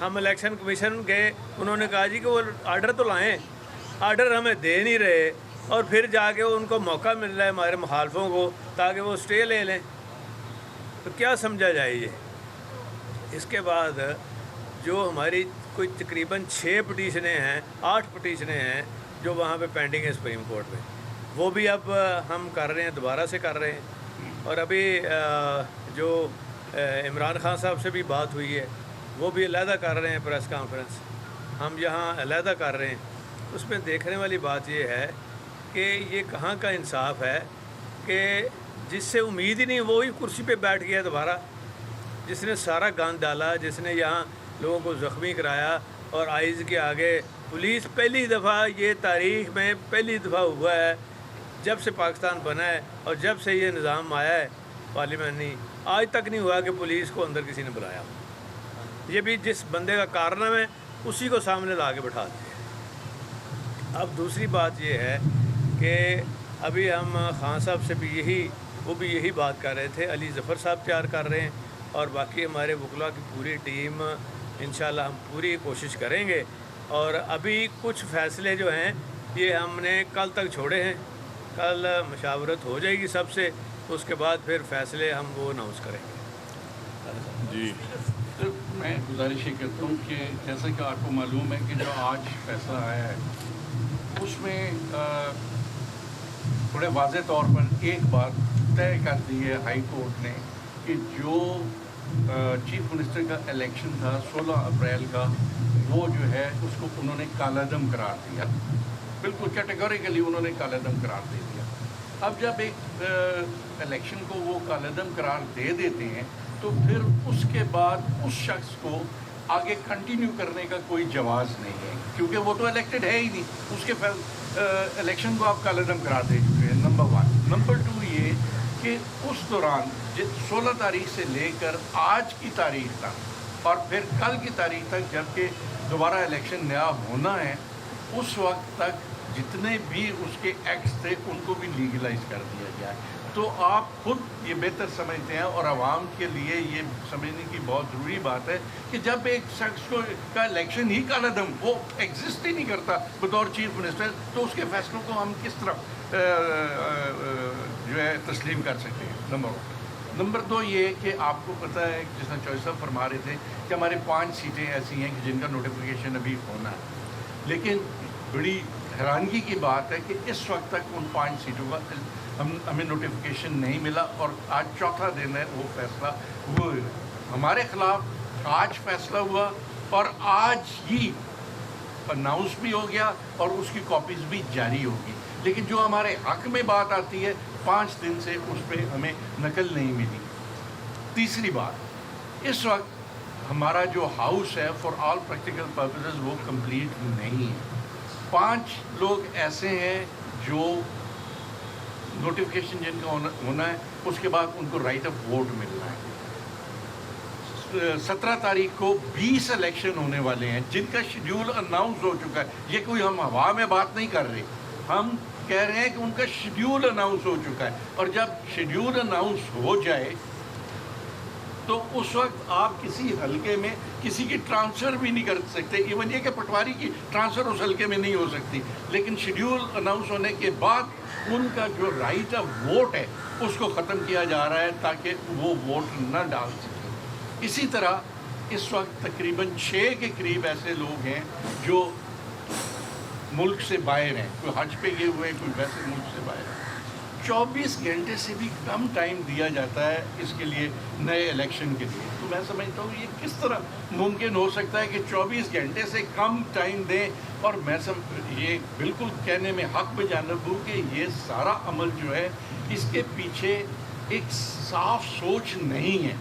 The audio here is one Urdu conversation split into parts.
ہم الیکشن کمیشن گئے, انہوں نے کہا جی کہ وہ آرڈر تو لائیں, آرڈر ہمیں دے نہیں رہے, اور پھر جا کے ان کو موقع مل رہا ہے ہمارے مخالفوں کو تاکہ وہ اسٹے لے لیں. تو کیا سمجھا جائے یہ؟ اس کے بعد جو ہماری کوئی تقریباً 6 پٹیشنیں ہیں, 8 پٹیشنیں ہیں جو وہاں پہ پینڈنگ ہیں سپریم کورٹ میں, وہ بھی اب ہم کر رہے ہیں, دوبارہ سے کر رہے ہیں. اور ابھی جو عمران خان صاحب سے بھی بات ہوئی ہے, وہ بھی علیحدہ کر رہے ہیں پریس کانفرنس, ہم یہاں علیحدہ کر رہے ہیں. اس میں دیکھنے والی بات یہ ہے کہ یہ کہاں کا انصاف ہے کہ جس سے امید ہی نہیں وہی کرسی پہ بیٹھ گیا دوبارہ, جس نے سارا گند ڈالا, جس نے یہاں لوگوں کو زخمی کرایا, اور آئیز کے آگے پولیس پہلی دفعہ, یہ تاریخ میں پہلی دفعہ ہوا ہے جب سے پاکستان بنا ہے اور جب سے یہ نظام آیا ہے پارلیمنٹری, آج تک نہیں ہوا کہ پولیس کو اندر کسی نے بلایا. یہ بھی جس بندے کا کارنامہ ہے اسی کو سامنے لا کے بٹھا دیا. اب دوسری بات یہ ہے کہ ابھی ہم خان صاحب سے بھی وہ بھی یہی بات کر رہے تھے, علی ظفر صاحب تیار کر رہے ہیں, اور باقی ہمارے وکلاء کی پوری ٹیم انشاءاللہ ہم پوری کوشش کریں گے. اور ابھی کچھ فیصلے جو ہیں یہ ہم نے کل تک چھوڑے ہیں, کل مشاورت ہو جائے گی سب سے, اس کے بعد پھر فیصلے ہم وہ اناؤنس کریں گے. جی سر, میں گزارش یہ کرتا ہوں کہ جیسا کہ آپ کو معلوم ہے کہ جو آج فیصلہ آیا ہے اس میں بڑے واضح طور پر ایک بات طے کر دی ہے ہائی کورٹ نے کہ جو چیف منسٹر کا الیکشن تھا 16 اپریل کا, وہ جو ہے اس کو انہوں نے کالعدم قرار دیا, بالکل کیٹیگوریکلی انہوں نے کالعدم قرار دے دیا. اب جب ایک الیکشن کو وہ کالعدم قرار دے دیتے ہیں تو پھر اس کے بعد اس شخص کو آگے کنٹینیو کرنے کا کوئی جواز نہیں ہے, کیونکہ وہ تو الیکٹڈ ہے ہی نہیں, اس کے الیکشن کو آپ کالعدم قرار دے چکے ہیں. نمبر 1. نمبر 2 یہ کہ اس دوران 16 تاریخ سے لے کر آج کی تاریخ تک اور پھر کل کی تاریخ تک جب کہ دوبارہ الیکشن نیا ہونا ہے, اس وقت تک جتنے بھی اس کے ایکٹس تھے ان کو بھی لیگلائز کر دیا گیا ہے. تو آپ خود یہ بہتر سمجھتے ہیں اور عوام کے لیے یہ سمجھنے کی بہت ضروری بات ہے کہ جب ایک شخص کو کا الیکشن ہی کالعدم, وہ ایگزسٹ ہی نہیں کرتا بطور چیف منسٹر, تو اس کے فیصلوں کو ہم کس طرح جو ہے تسلیم کر سکتے ہیں. نمبر 2 یہ کہ آپ کو پتہ ہے جس طرح چوہدری صاحب فرما رہے تھے کہ ہمارے 5 سیٹیں ایسی ہیں کہ جن کا نوٹیفیکیشن ابھی ہونا ہے, لیکن بڑی حیرانگی کی بات ہے کہ اس وقت تک ان 5 سیٹوں کا ہمیں نوٹیفیکیشن نہیں ملا, اور آج چوتھا دن ہے وہ فیصلہ وہ ہمارے خلاف آج فیصلہ ہوا اور آج ہی اناؤنس بھی ہو گیا اور اس کی کاپیز بھی جاری ہوگی. لیکن جو ہمارے حق میں بات آتی ہے 5 دن سے اس پہ ہمیں نقل نہیں ملی. تیسری بات, اس وقت ہمارا جو ہاؤس ہے فار آل پریکٹیکل پرپزز وہ کمپلیٹ نہیں ہے. 5 لوگ ایسے ہیں جو نوٹیفیکیشن جن کا ہونا ہے اس کے بعد ان کو رائٹ آف ووٹ ملنا ہے. 17 تاریخ کو 20 الیکشن ہونے والے ہیں جن کا شیڈیول اناؤنس ہو چکا ہے. یہ کوئی ہم ہوا میں بات نہیں کر رہے, ہم کہہ رہے ہیں کہ ان کا شیڈیول اناؤنس ہو چکا ہے, اور جب شیڈیول اناؤنس ہو جائے تو اس وقت آپ کسی حلقے میں کسی کی ٹرانسفر بھی نہیں کر سکتے. ایون یہ کہ پٹواری کی ٹرانسفر اس حلقے میں نہیں ہو سکتی, لیکن شیڈیول اناؤنس ہونے کے بعد ان کا جو رائٹ آف ووٹ ہے اس کو ختم کیا جا رہا ہے تاکہ وہ ووٹ نہ ڈال سکیں. اسی طرح اس وقت تقریباً 6 کے قریب ایسے لوگ ہیں جو ملک سے باہر ہیں, کوئی حج پہ گئے ہوئے ہیں, کوئی ویسے ملک سے باہر ہیں. 24 گھنٹے سے بھی کم ٹائم دیا جاتا ہے اس کے لیے نئے الیکشن کے لیے. تو میں سمجھتا ہوں یہ کس طرح ممکن ہو سکتا ہے کہ 24 گھنٹے سے کم ٹائم دیں, اور میں یہ بالکل کہنے میں حق بے جانب ہوں کہ یہ سارا عمل جو ہے اس کے پیچھے ایک صاف سوچ نہیں ہے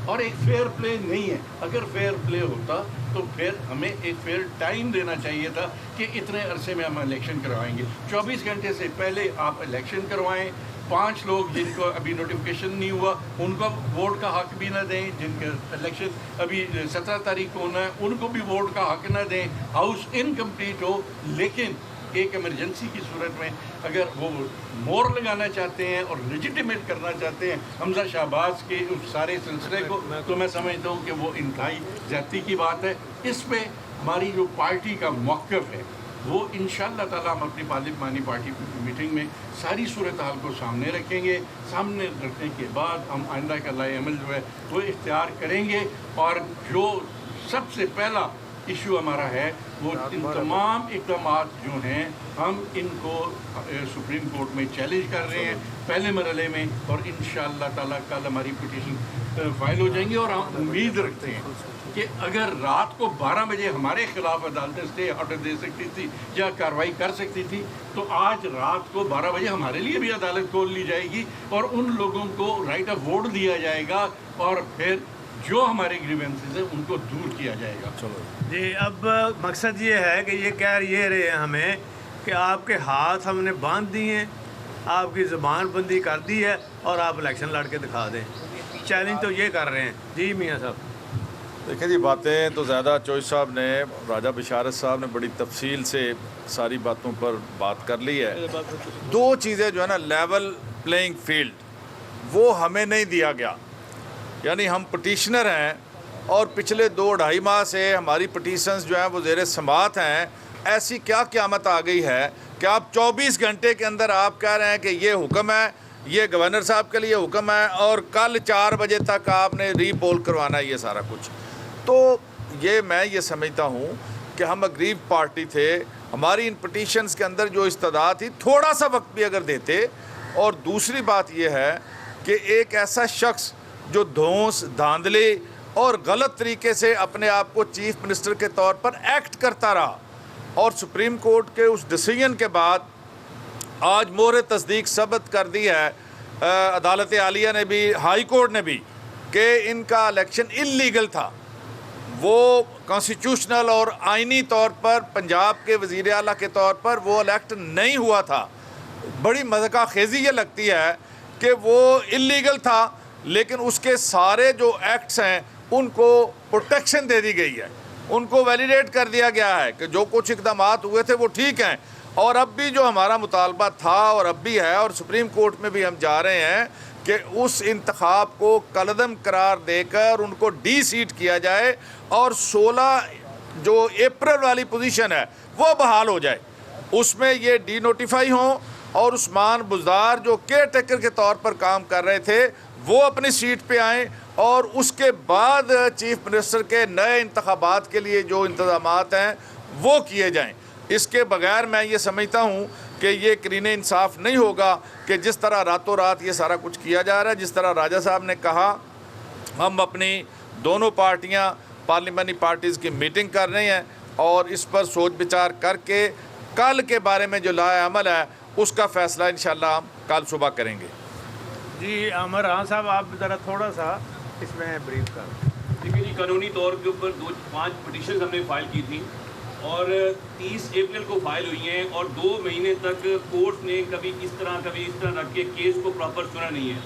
اور ایک فیئر پلے نہیں ہے. اگر فیئر پلے ہوتا تو پھر ہمیں ایک فیئر ٹائم دینا چاہیے تھا کہ اتنے عرصے میں ہم الیکشن کروائیں گے. 24 گھنٹے سے پہلے آپ الیکشن کروائیں. 5 لوگ جن کو ابھی نوٹیفیکیشن نہیں ہوا ان کو ووٹ کا حق بھی نہ دیں, جن کا الیکشن ابھی 17 تاریخ کو ہونا ہے ان کو بھی ووٹ کا حق نہ دیں. ہاؤس انکمپلیٹ ہو, لیکن ایک ایمرجنسی کی صورت میں اگر وہ مور لگانا چاہتے ہیں اور لیجیٹیمیٹ کرنا چاہتے ہیں حمزہ شہباز کے اس سارے سلسلے کو، تو میں سمجھتا ہوں کہ وہ انتہائی زیادتی کی بات ہے۔ اس پہ ہماری جو پارٹی کا موقف ہے وہ انشاءاللہ تعالیٰ ہم اپنی پارلیمانی پارٹی میٹنگ میں ساری صورتحال کو سامنے رکھیں گے۔ سامنے رکھنے کے بعد ہم آئندہ کا لائحہ عمل جو ہے وہ اختیار کریں گے، اور جو سب سے پہلا ایشو ہمارا ہے وہ ان تمام اقدامات جو ہیں ہم ان کو سپریم کورٹ میں چیلنج کر رہے ہیں پہلے مرحلے میں، اور انشاءاللہ تعالیٰ کل ہماری پٹیشن فائل ہو جائیں گی۔ اور ہم امید رکھتے ہیں کہ اگر رات کو 12 بجے ہمارے خلاف عدالتیں اسٹے آرڈر دے سکتی تھی یا کارروائی کر سکتی تھی، تو آج رات کو 12 بجے ہمارے لیے بھی عدالت کھول لی جائے گی اور ان لوگوں کو رائٹ آف ووٹ دیا جائے گا، اور پھر جو ہمارے گریوینسز ہیں ان کو دور کیا جائے گا۔ جی، اب مقصد یہ ہے کہ یہ کہہ یہ رہے ہیں ہمیں کہ آپ کے ہاتھ ہم نے باندھ دیے ہیں، آپ کی زبان بندی کر دی ہے، اور آپ الیکشن لڑ کے دکھا دیں۔ چیلنج تو یہ کر رہے ہیں۔ جی میاں صاحب، دیکھیں جی، باتیں تو زیادہ چوہش صاحب نے، راجہ بشارت صاحب نے بڑی تفصیل سے ساری باتوں پر بات کر لی ہے۔ دو چیزیں جو ہے نا، لیول پلینگ فیلڈ وہ ہمیں نہیں دیا گیا، یعنی ہم پٹیشنر ہیں اور پچھلے 2-2.5 ماہ سے ہماری پٹیشنز جو ہیں وہ زیر سماعت ہیں۔ ایسی کیا قیامت آ گئی ہے کہ آپ 24 گھنٹے کے اندر آپ کہہ رہے ہیں کہ یہ حکم ہے، یہ گورنر صاحب کے لیے حکم ہے، اور کل 4 بجے تک آپ نے ری پول کروانا ہے یہ سارا کچھ۔ تو میں یہ سمجھتا ہوں کہ ہم اگریو پارٹی تھے، ہماری ان پٹیشنز کے اندر جو استدعا تھی تھوڑا سا وقت بھی اگر دیتے۔ اور دوسری بات یہ ہے کہ ایک ایسا شخص جو دھونس دھاندلی اور غلط طریقے سے اپنے آپ کو چیف منسٹر کے طور پر ایکٹ کرتا رہا، اور سپریم کورٹ کے اس ڈیسیژن کے بعد آج مہر تصدیق ثبت کر دی ہے عدالت عالیہ نے بھی، ہائی کورٹ نے بھی، کہ ان کا الیکشن انلیگل تھا۔ وہ کانسٹیٹیوشنل اور آئینی طور پر پنجاب کے وزیر اعلیٰ کے طور پر وہ الیکٹ نہیں ہوا تھا۔ بڑی مذاق خیزی یہ لگتی ہے کہ وہ انلیگل تھا، لیکن اس کے سارے جو ایکٹس ہیں ان کو پروٹیکشن دے دی گئی ہے، ان کو ویلیڈیٹ کر دیا گیا ہے کہ جو کچھ اقدامات ہوئے تھے وہ ٹھیک ہیں۔ اور اب بھی جو ہمارا مطالبہ تھا اور اب بھی ہے، اور سپریم کورٹ میں بھی ہم جا رہے ہیں کہ اس انتخاب کو کالعدم قرار دے کر ان کو ڈی سیٹ کیا جائے، اور 16 جو اپریل والی پوزیشن ہے وہ بحال ہو جائے، اس میں یہ ڈی نوٹیفائی ہوں، اور عثمان بزدار جو کیئر ٹیکر کے طور پر کام کر رہے تھے وہ اپنی سیٹ پہ آئیں، اور اس کے بعد چیف منسٹر کے نئے انتخابات کے لیے جو انتظامات ہیں وہ کیے جائیں۔ اس کے بغیر میں یہ سمجھتا ہوں کہ یہ قرین انصاف نہیں ہوگا کہ جس طرح راتوں رات یہ سارا کچھ کیا جا رہا ہے۔ جس طرح راجہ صاحب نے کہا، ہم اپنی دونوں پارٹیاں پارلیمانی پارٹیز کی میٹنگ کر رہے ہیں، اور اس پر سوچ بچار کر کے کل کے بارے میں جو لائحہ عمل ہے اس کا فیصلہ انشاءاللہ ہم کل صبح کریں گے۔ جی عامر خان صاحب، آپ ذرا تھوڑا سا اس میں بریف کر دیں۔ دیکھیے جی، قانونی طور کے اوپر 5 پٹیشنز ہم نے فائل کی تھی، اور 30 اپریل کو فائل ہوئی ہیں، اور 2 مہینے تک کورٹ نے کبھی اس طرح رکھ کے کیس کو پراپر سنا نہیں ہے۔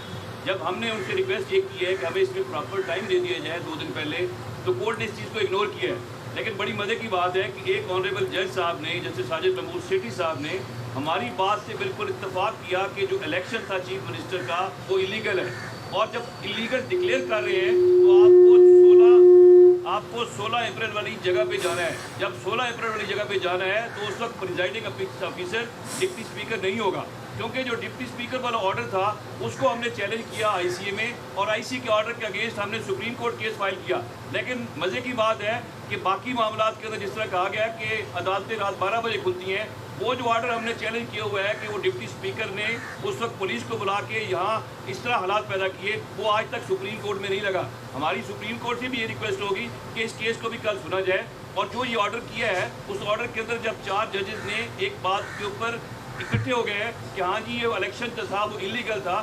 جب ہم نے ان سے ریکویسٹ یہ کی ہے کہ ہمیں اس میں پراپر ٹائم دے دیا جائے 2 دن پہلے، تو کورٹ نے اس چیز کو اگنور کیا ہے۔ لیکن بڑی مزے کی بات ہے کہ ایک آنریبل جج صاحب نے، جیسے ساجد محمود سیٹھی صاحب نے، ہماری بات سے بالکل اتفاق کیا کہ جو الیکشن تھا چیف منسٹر کا وہ انلیگل ہے، اور جب انلیگل ڈکلیئر کر رہے ہیں تو آپ کو 16 اپریل والی جگہ پہ جانا ہے۔ جب 16 اپریل والی جگہ پہ جانا ہے تو اس وقت پریزائڈنگ آفیسر ڈپٹی اسپیکر نہیں ہوگا، کیونکہ جو ڈپٹی اسپیکر والا آرڈر تھا اس کو ہم نے چیلنج کیا آئی سی اے میں، اور آئی سی کے آرڈر کے اگینسٹ ہم نے سپریم کورٹ کیس فائل کیا۔ لیکن مزے کی بات ہے کہ باقی معاملات کے اندر جس طرح کہا گیا ہے کہ عدالتیں رات 12 بجے کھلتی ہیں، وہ جو آرڈر ہم نے چیلنج کیا ہوا ہے کہ وہ ڈپٹی اسپیکر نے اس وقت پولیس کو بلا کے یہاں اس طرح حالات پیدا کیے، وہ آج تک سپریم کورٹ میں نہیں لگا۔ ہماری سپریم کورٹ سے بھی یہ ریکویسٹ ہوگی کہ اس کیس کو بھی کل سنا جائے، اور جو یہ آرڈر کیا ہے اس آرڈر کے اندر جب 4 ججز نے ایک بات کے اوپر اکٹھے ہو گئے ہیں کہ ہاں جی یہ الیکشن جو تھا وہ انلیگل تھا،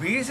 20